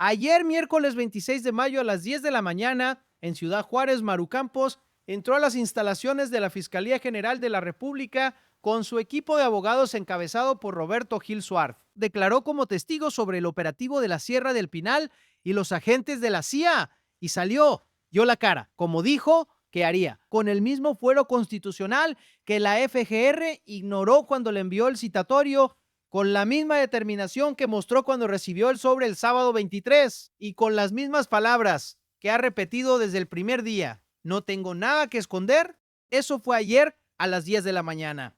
Ayer, miércoles 26 de mayo a las 10 de la mañana, en Ciudad Juárez, Maru Campos entró a las instalaciones de la Fiscalía General de la República con su equipo de abogados encabezado por Roberto Gil Suárez. Declaró como testigo sobre el operativo de la Sierra del Pinal y los agentes de la CIA y dio la cara, como dijo que haría, con el mismo fuero constitucional que la FGR ignoró cuando le envió el citatorio, con la misma determinación que mostró cuando recibió el sobre el sábado 23 y con las mismas palabras que ha repetido desde el primer día. No tengo nada que esconder. Eso fue ayer a las 10 de la mañana.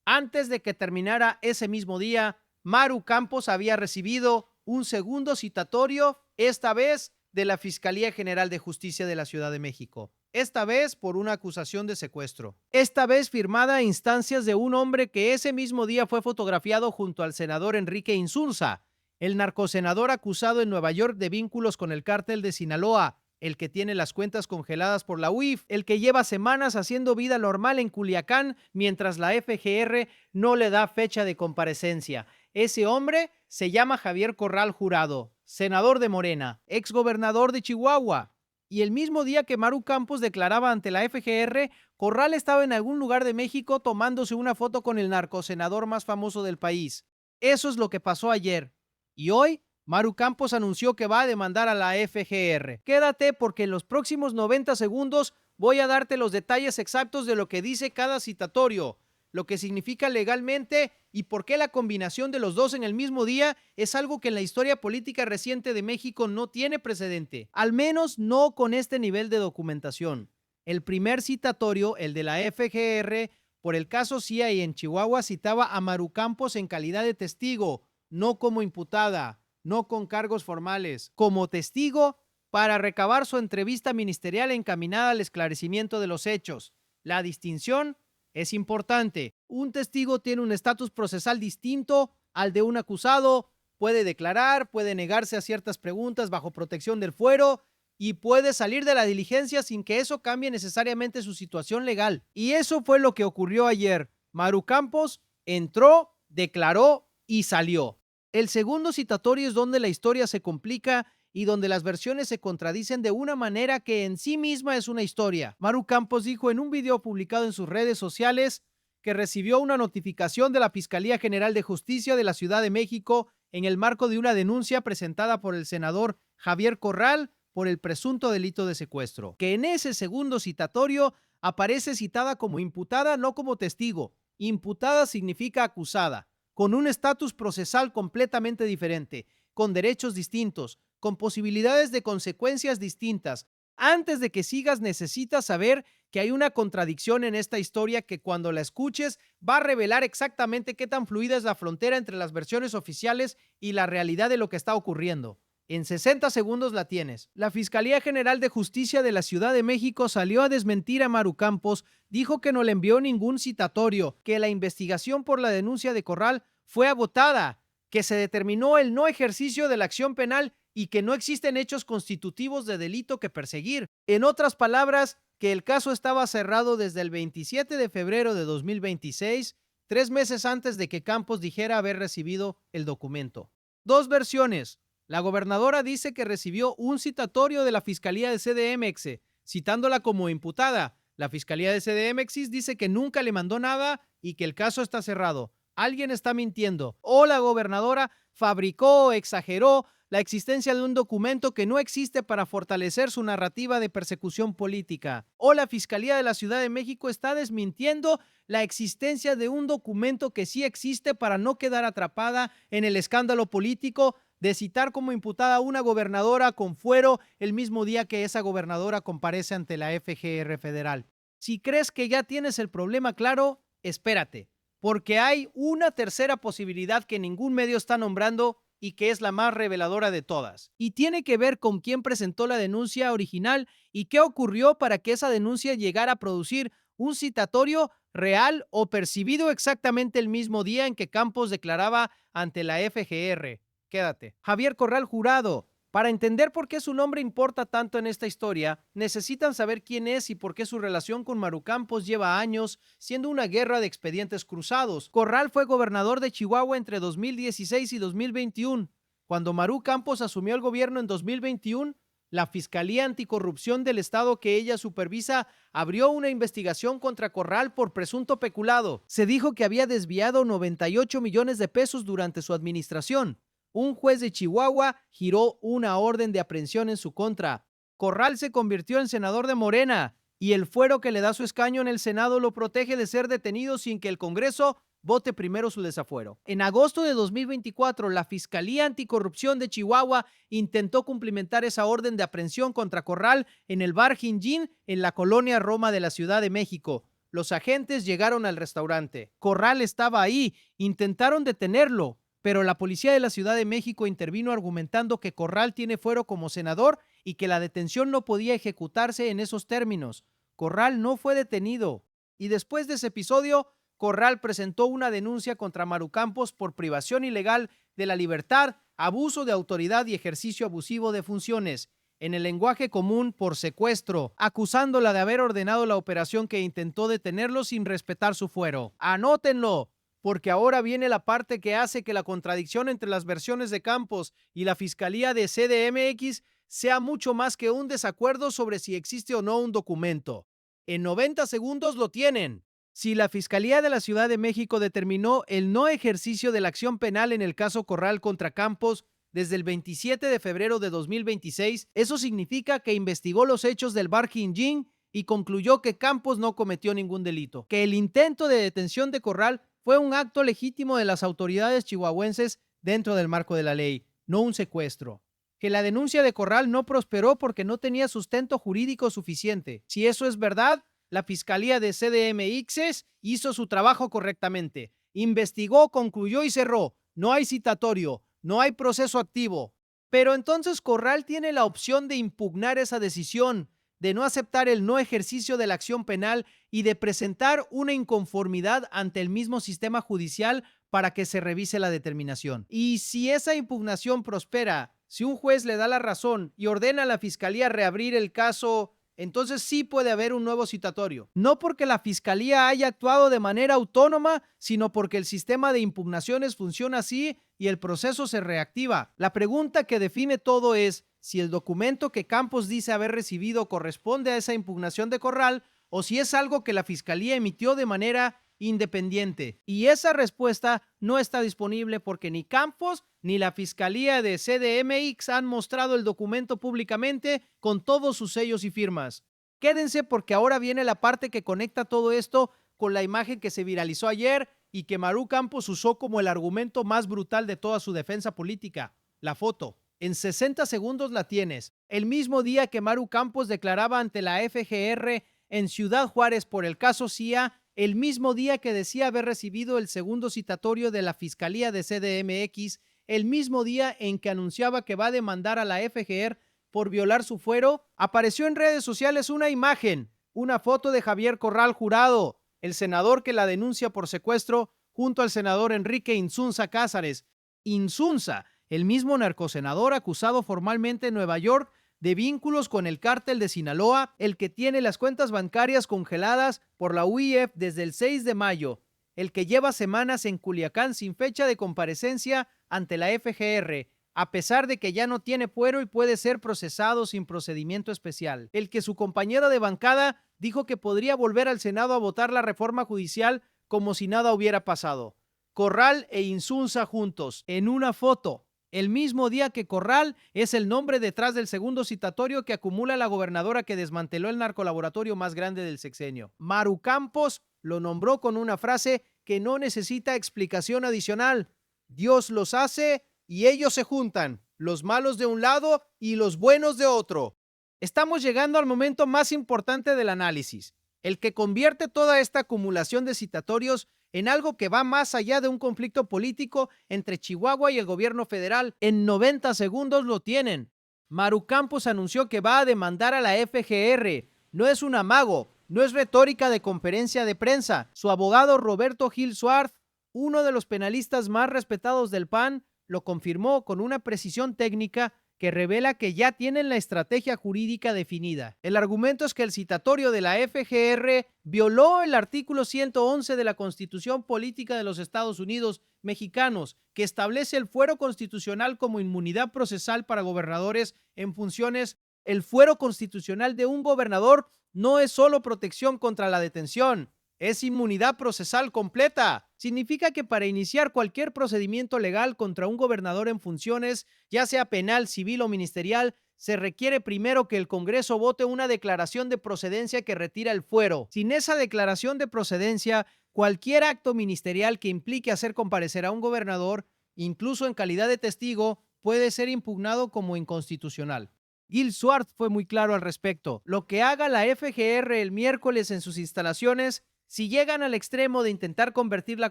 Antes de que terminara ese mismo día, Maru Campos había recibido un segundo citatorio, esta vez de la Fiscalía General de Justicia de la Ciudad de México. Esta vez por una acusación de secuestro. Esta vez firmada a instancias de un hombre que ese mismo día fue fotografiado junto al senador Enrique Insulza, el narcosenador acusado en Nueva York de vínculos con el cártel de Sinaloa, el que tiene las cuentas congeladas por la UIF, el que lleva semanas haciendo vida normal en Culiacán mientras la FGR no le da fecha de comparecencia. Ese hombre se llama Javier Corral Jurado, senador de Morena, exgobernador de Chihuahua. Y el mismo día que Maru Campos declaraba ante la FGR, Corral estaba en algún lugar de México tomándose una foto con el narcosenador más famoso del país. Eso es lo que pasó ayer. Y hoy, Maru Campos anunció que va a demandar a la FGR. Quédate porque en los próximos 90 segundos voy a darte los detalles exactos de lo que dice cada citatorio, lo que significa legalmente y por qué la combinación de los dos en el mismo día es algo que en la historia política reciente de México no tiene precedente, al menos no con este nivel de documentación. El primer citatorio, el de la FGR, por el caso CIA y en Chihuahua, citaba a Maru Campos en calidad de testigo, no como imputada, no con cargos formales, como testigo para recabar su entrevista ministerial encaminada al esclarecimiento de los hechos. La distinción es importante. Un testigo tiene un estatus procesal distinto al de un acusado, puede declarar, puede negarse a ciertas preguntas bajo protección del fuero y puede salir de la diligencia sin que eso cambie necesariamente su situación legal. Y eso fue lo que ocurrió ayer. Maru Campos entró, declaró y salió. El segundo citatorio es donde la historia se complica y donde las versiones se contradicen de una manera que en sí misma es una historia. Maru Campos dijo en un video publicado en sus redes sociales que recibió una notificación de la Fiscalía General de Justicia de la Ciudad de México en el marco de una denuncia presentada por el senador Javier Corral por el presunto delito de secuestro, que en ese segundo citatorio aparece citada como imputada, no como testigo. Imputada significa acusada, con un estatus procesal completamente diferente, con derechos distintos, con posibilidades de consecuencias distintas. Antes de que sigas, necesitas saber que hay una contradicción en esta historia que cuando la escuches va a revelar exactamente qué tan fluida es la frontera entre las versiones oficiales y la realidad de lo que está ocurriendo. En 60 segundos la tienes. La Fiscalía General de Justicia de la Ciudad de México salió a desmentir a Maru Campos, dijo que no le envió ningún citatorio, que la investigación por la denuncia de Corral fue agotada, que se determinó el no ejercicio de la acción penal y que no existen hechos constitutivos de delito que perseguir. En otras palabras, que el caso estaba cerrado desde el 27 de febrero de 2026, 3 meses antes de que Campos dijera haber recibido el documento. Dos versiones. La gobernadora dice que recibió un citatorio de la Fiscalía de CDMX, citándola como imputada. La Fiscalía de CDMX dice que nunca le mandó nada y que el caso está cerrado. Alguien está mintiendo. O la gobernadora fabricó o exageró la existencia de un documento que no existe para fortalecer su narrativa de persecución política. O la Fiscalía de la Ciudad de México está desmintiendo la existencia de un documento que sí existe para no quedar atrapada en el escándalo político de citar como imputada a una gobernadora con fuero el mismo día que esa gobernadora comparece ante la FGR federal. Si crees que ya tienes el problema claro, espérate, porque hay una tercera posibilidad que ningún medio está nombrando y que es la más reveladora de todas. Y tiene que ver con quién presentó la denuncia original y qué ocurrió para que esa denuncia llegara a producir un citatorio real o percibido exactamente el mismo día en que Campos declaraba ante la FGR. Quédate. Javier Corral Jurado. Para entender por qué su nombre importa tanto en esta historia, necesitan saber quién es y por qué su relación con Maru Campos lleva años siendo una guerra de expedientes cruzados. Corral fue gobernador de Chihuahua entre 2016 y 2021. Cuando Maru Campos asumió el gobierno en 2021, la Fiscalía Anticorrupción del Estado que ella supervisa abrió una investigación contra Corral por presunto peculado. Se dijo que había desviado 98 millones de pesos durante su administración. Un juez de Chihuahua giró una orden de aprehensión en su contra. Corral se convirtió en senador de Morena y el fuero que le da su escaño en el Senado lo protege de ser detenido sin que el Congreso vote primero su desafuero. En agosto de 2024, la Fiscalía Anticorrupción de Chihuahua intentó cumplimentar esa orden de aprehensión contra Corral en el bar Jinjin en la colonia Roma de la Ciudad de México. Los agentes llegaron al restaurante. Corral estaba ahí, intentaron detenerlo, pero la policía de la Ciudad de México intervino argumentando que Corral tiene fuero como senador y que la detención no podía ejecutarse en esos términos. Corral no fue detenido. Y después de ese episodio, Corral presentó una denuncia contra Maru Campos por privación ilegal de la libertad, abuso de autoridad y ejercicio abusivo de funciones. En el lenguaje común, por secuestro, acusándola de haber ordenado la operación que intentó detenerlo sin respetar su fuero. Anótenlo, porque ahora viene la parte que hace que la contradicción entre las versiones de Campos y la Fiscalía de CDMX sea mucho más que un desacuerdo sobre si existe o no un documento. En 90 segundos lo tienen. Si la Fiscalía de la Ciudad de México determinó el no ejercicio de la acción penal en el caso Corral contra Campos desde el 27 de febrero de 2026, eso significa que investigó los hechos del bar Jinjin y concluyó que Campos no cometió ningún delito, que el intento de detención de Corral fue un acto legítimo de las autoridades chihuahuenses dentro del marco de la ley, no un secuestro, que la denuncia de Corral no prosperó porque no tenía sustento jurídico suficiente. Si eso es verdad, la Fiscalía de CDMX hizo su trabajo correctamente. Investigó, concluyó y cerró. No hay citatorio, no hay proceso activo. Pero entonces Corral tiene la opción de impugnar esa decisión, de no aceptar el no ejercicio de la acción penal y de presentar una inconformidad ante el mismo sistema judicial para que se revise la determinación. Y si esa impugnación prospera, si un juez le da la razón y ordena a la Fiscalía reabrir el caso, entonces sí puede haber un nuevo citatorio. No porque la Fiscalía haya actuado de manera autónoma, sino porque el sistema de impugnaciones funciona así y el proceso se reactiva. La pregunta que define todo es si el documento que Campos dice haber recibido corresponde a esa impugnación de Corral o si es algo que la Fiscalía emitió de manera independiente. Y esa respuesta no está disponible porque ni Campos ni la Fiscalía de CDMX han mostrado el documento públicamente con todos sus sellos y firmas. Quédense porque ahora viene la parte que conecta todo esto con la imagen que se viralizó ayer y que Maru Campos usó como el argumento más brutal de toda su defensa política, la foto. En 60 segundos la tienes. El mismo día que Maru Campos declaraba ante la FGR en Ciudad Juárez por el caso CIA, el mismo día que decía haber recibido el segundo citatorio de la Fiscalía de CDMX, el mismo día en que anunciaba que va a demandar a la FGR por violar su fuero, apareció en redes sociales una imagen, una foto de Javier Corral Jurado, el senador que la denuncia por secuestro, junto al senador Enrique Insunza Cázares. Insunza, el mismo narcosenador acusado formalmente en Nueva York de vínculos con el cártel de Sinaloa, el que tiene las cuentas bancarias congeladas por la UIF desde el 6 de mayo, el que lleva semanas en Culiacán sin fecha de comparecencia ante la FGR, a pesar de que ya no tiene fuero y puede ser procesado sin procedimiento especial, el que su compañero de bancada dijo que podría volver al Senado a votar la reforma judicial como si nada hubiera pasado. Corral e Insunza juntos, en una foto. El mismo día que Corral es el nombre detrás del segundo citatorio que acumula la gobernadora que desmanteló el narcolaboratorio más grande del sexenio. Maru Campos lo nombró con una frase que no necesita explicación adicional. Dios los hace y ellos se juntan, los malos de un lado y los buenos de otro. Estamos llegando al momento más importante del análisis, el que convierte toda esta acumulación de citatorios en algo que va más allá de un conflicto político entre Chihuahua y el gobierno federal. En 90 segundos lo tienen. Maru Campos anunció que va a demandar a la FGR. No es un amago, no es retórica de conferencia de prensa. Su abogado Roberto Gil Suárez, uno de los penalistas más respetados del PAN, lo confirmó con una precisión técnica que revela que ya tienen la estrategia jurídica definida. El argumento es que el citatorio de la FGR violó el artículo 111 de la Constitución Política de los Estados Unidos Mexicanos, que establece el fuero constitucional como inmunidad procesal para gobernadores en funciones. El fuero constitucional de un gobernador no es solo protección contra la detención, es inmunidad procesal completa. Significa que para iniciar cualquier procedimiento legal contra un gobernador en funciones, ya sea penal, civil o ministerial, se requiere primero que el Congreso vote una declaración de procedencia que retira el fuero. Sin esa declaración de procedencia, cualquier acto ministerial que implique hacer comparecer a un gobernador, incluso en calidad de testigo, puede ser impugnado como inconstitucional. Gil Swart fue muy claro al respecto. Lo que haga la FGR el miércoles en sus instalaciones, si llegan al extremo de intentar convertir la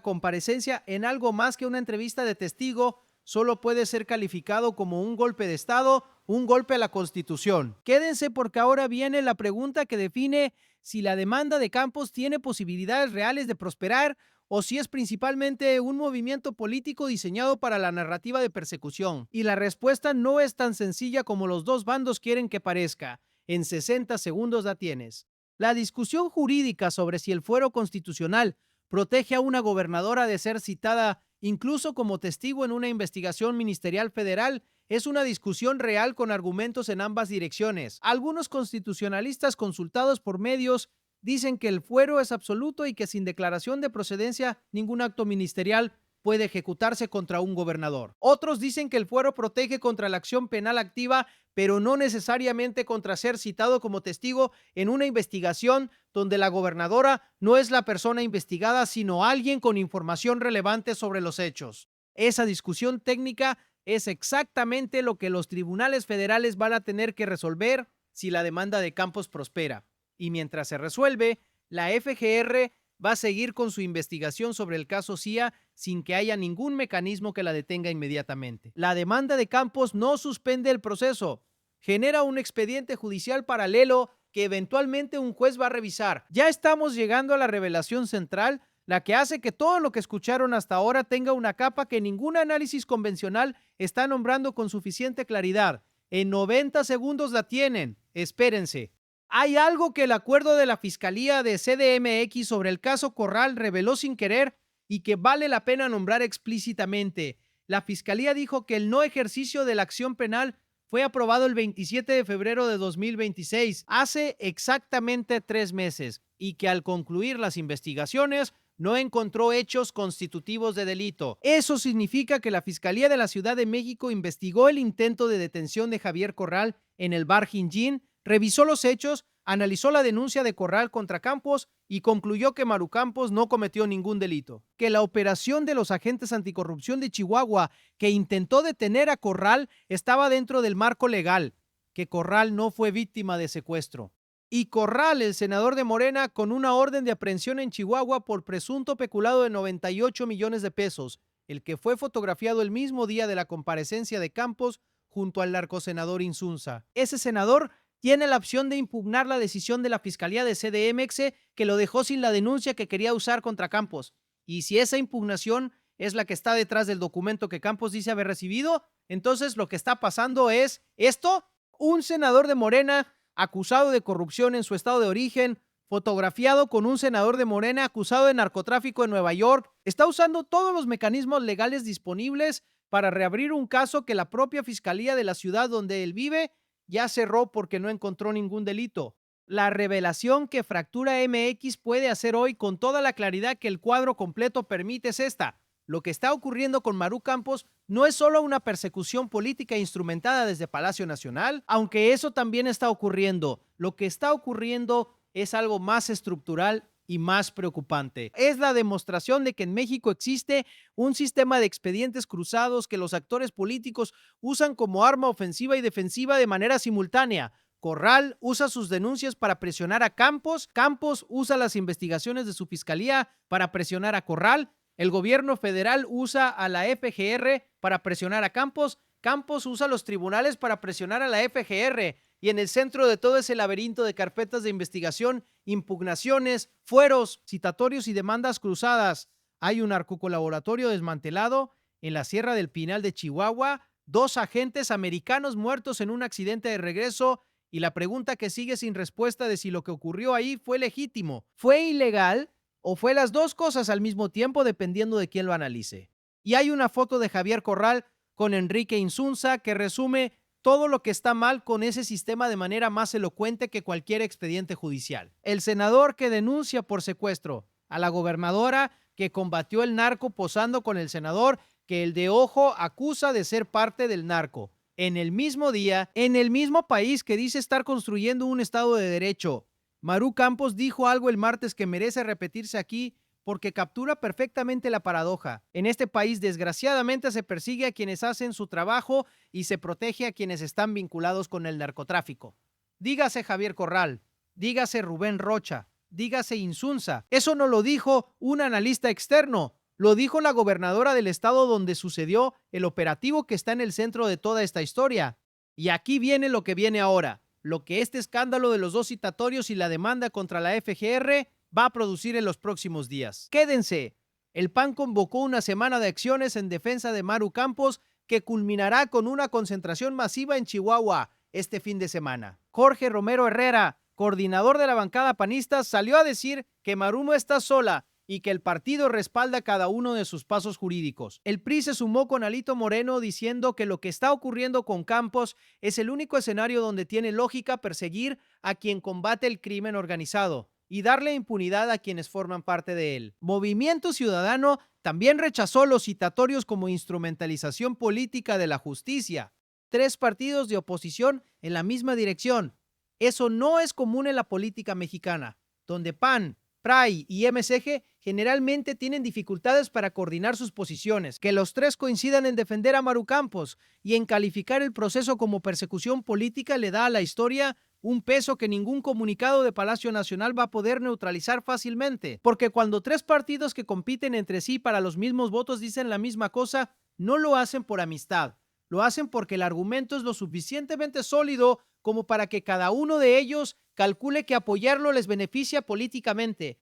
comparecencia en algo más que una entrevista de testigo, solo puede ser calificado como un golpe de Estado, un golpe a la Constitución. Quédense porque ahora viene la pregunta que define si la demanda de Campos tiene posibilidades reales de prosperar o si es principalmente un movimiento político diseñado para la narrativa de persecución. Y la respuesta no es tan sencilla como los dos bandos quieren que parezca. En 60 segundos la tienes. La discusión jurídica sobre si el fuero constitucional protege a una gobernadora de ser citada incluso como testigo en una investigación ministerial federal es una discusión real con argumentos en ambas direcciones. Algunos constitucionalistas consultados por medios dicen que el fuero es absoluto y que sin declaración de procedencia ningún acto ministerial puede ejecutarse contra un gobernador. Otros dicen que el fuero protege contra la acción penal activa, pero no necesariamente contra ser citado como testigo en una investigación donde la gobernadora no es la persona investigada, sino alguien con información relevante sobre los hechos. Esa discusión técnica es exactamente lo que los tribunales federales van a tener que resolver si la demanda de Campos prospera. Y mientras se resuelve, la FGR va a seguir con su investigación sobre el caso CIA sin que haya ningún mecanismo que la detenga inmediatamente. La demanda de Campos no suspende el proceso, genera un expediente judicial paralelo que eventualmente un juez va a revisar. Ya estamos llegando a la revelación central, la que hace que todo lo que escucharon hasta ahora tenga una capa que ningún análisis convencional está nombrando con suficiente claridad. En 90 segundos la tienen. Espérense. Hay algo que el acuerdo de la Fiscalía de CDMX sobre el caso Corral reveló sin querer y que vale la pena nombrar explícitamente. La Fiscalía dijo que el no ejercicio de la acción penal fue aprobado el 27 de febrero de 2026, hace exactamente 3 meses, y que al concluir las investigaciones no encontró hechos constitutivos de delito. Eso significa que la Fiscalía de la Ciudad de México investigó el intento de detención de Javier Corral en el bar Jinjin, revisó los hechos, analizó la denuncia de Corral contra Campos y concluyó que Maru Campos no cometió ningún delito. Que la operación de los agentes anticorrupción de Chihuahua que intentó detener a Corral estaba dentro del marco legal, que Corral no fue víctima de secuestro. Y Corral, el senador de Morena, con una orden de aprehensión en Chihuahua por presunto peculado de 98 millones de pesos, el que fue fotografiado el mismo día de la comparecencia de Campos junto al narcosenador Insunza. Ese senador tiene la opción de impugnar la decisión de la Fiscalía de CDMX que lo dejó sin la denuncia que quería usar contra Campos. Y si esa impugnación es la que está detrás del documento que Campos dice haber recibido, entonces lo que está pasando es esto: un senador de Morena acusado de corrupción en su estado de origen, fotografiado con un senador de Morena acusado de narcotráfico en Nueva York, está usando todos los mecanismos legales disponibles para reabrir un caso que la propia Fiscalía de la ciudad donde él vive ya cerró porque no encontró ningún delito. La revelación que Fractura MX puede hacer hoy con toda la claridad que el cuadro completo permite es esta: lo que está ocurriendo con Maru Campos no es solo una persecución política instrumentada desde Palacio Nacional, aunque eso también está ocurriendo. Lo que está ocurriendo es algo más estructural y más preocupante. Es la demostración de que en México existe un sistema de expedientes cruzados que los actores políticos usan como arma ofensiva y defensiva de manera simultánea. Corral usa sus denuncias para presionar a Campos, Campos usa las investigaciones de su fiscalía para presionar a Corral, el gobierno federal usa a la FGR para presionar a Campos, Campos usa los tribunales para presionar a la FGR, y en el centro de todo ese laberinto de carpetas de investigación, impugnaciones, fueros, citatorios y demandas cruzadas, hay un narcolaboratorio desmantelado en la Sierra del Pinal de Chihuahua 2 agentes americanos muertos en un accidente de regreso y la pregunta que sigue sin respuesta de si lo que ocurrió ahí fue legítimo, fue ilegal o fue las dos cosas al mismo tiempo dependiendo de quién lo analice. Y hay una foto de Javier Corral con Enrique Insunza que resume todo lo que está mal con ese sistema de manera más elocuente que cualquier expediente judicial. El senador que denuncia por secuestro, a la gobernadora que combatió el narco posando con el senador que el de ojo acusa de ser parte del narco. En el mismo día, en el mismo país que dice estar construyendo un Estado de Derecho. Maru Campos dijo algo el martes que merece repetirse aquí porque captura perfectamente la paradoja. En este país, desgraciadamente, se persigue a quienes hacen su trabajo y se protege a quienes están vinculados con el narcotráfico. Dígase Javier Corral, dígase Rubén Rocha, dígase Insunza. Eso no lo dijo un analista externo, lo dijo la gobernadora del estado donde sucedió el operativo que está en el centro de toda esta historia. Y aquí viene lo que viene ahora, lo que este escándalo de los 2 citatorios y la demanda contra la FGR va a producir en los próximos días. Quédense. El PAN convocó una semana de acciones en defensa de Maru Campos que culminará con una concentración masiva en Chihuahua este fin de semana. Jorge Romero Herrera, coordinador de la bancada panista, salió a decir que Maru no está sola y que el partido respalda cada uno de sus pasos jurídicos. El PRI se sumó con Alito Moreno diciendo que lo que está ocurriendo con Campos es el único escenario donde tiene lógica perseguir a quien combate el crimen organizado y darle impunidad a quienes forman parte de él. Movimiento Ciudadano también rechazó los citatorios como instrumentalización política de la justicia. 3 partidos de oposición en la misma dirección. Eso no es común en la política mexicana, donde PAN, PRI y MCG generalmente tienen dificultades para coordinar sus posiciones. Que los 3 coincidan en defender a Maru Campos y en calificar el proceso como persecución política le da a la historia un peso que ningún comunicado de Palacio Nacional va a poder neutralizar fácilmente, porque cuando 3 partidos que compiten entre sí para los mismos votos dicen la misma cosa, no lo hacen por amistad, lo hacen porque el argumento es lo suficientemente sólido como para que cada uno de ellos calcule que apoyarlo les beneficia políticamente.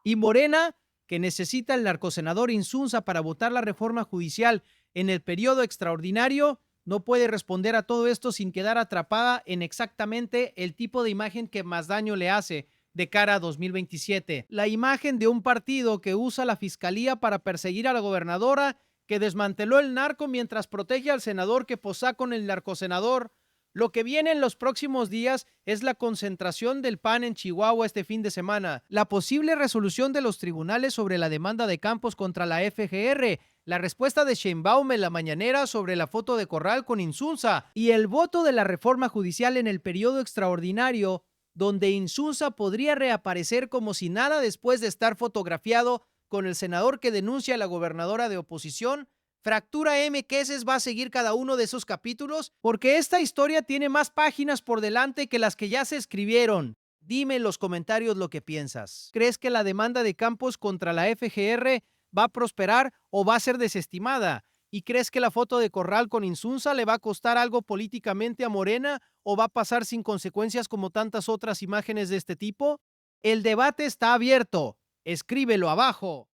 Y Morena, que necesita el narcosenador Insunza para votar la reforma judicial en el periodo extraordinario, no puede responder a todo esto sin quedar atrapada en exactamente el tipo de imagen que más daño le hace de cara a 2027. La imagen de un partido que usa la fiscalía para perseguir a la gobernadora, que desmanteló el narco mientras protege al senador que posa con el narcosenador. Lo que viene en los próximos días es la concentración del PAN en Chihuahua este fin de semana, la posible resolución de los tribunales sobre la demanda de Campos contra la FGR, la respuesta de Sheinbaum en la mañanera sobre la foto de Corral con Insunza y el voto de la reforma judicial en el periodo extraordinario, donde Insunza podría reaparecer como si nada después de estar fotografiado con el senador que denuncia a la gobernadora de oposición. Fractura M. Queses va a seguir cada uno de esos capítulos porque esta historia tiene más páginas por delante que las que ya se escribieron. Dime en los comentarios lo que piensas. ¿Crees que la demanda de Campos contra la FGR va a prosperar o va a ser desestimada? ¿Y crees que la foto de Corral con Insunza le va a costar algo políticamente a Morena o va a pasar sin consecuencias como tantas otras imágenes de este tipo? El debate está abierto. Escríbelo abajo.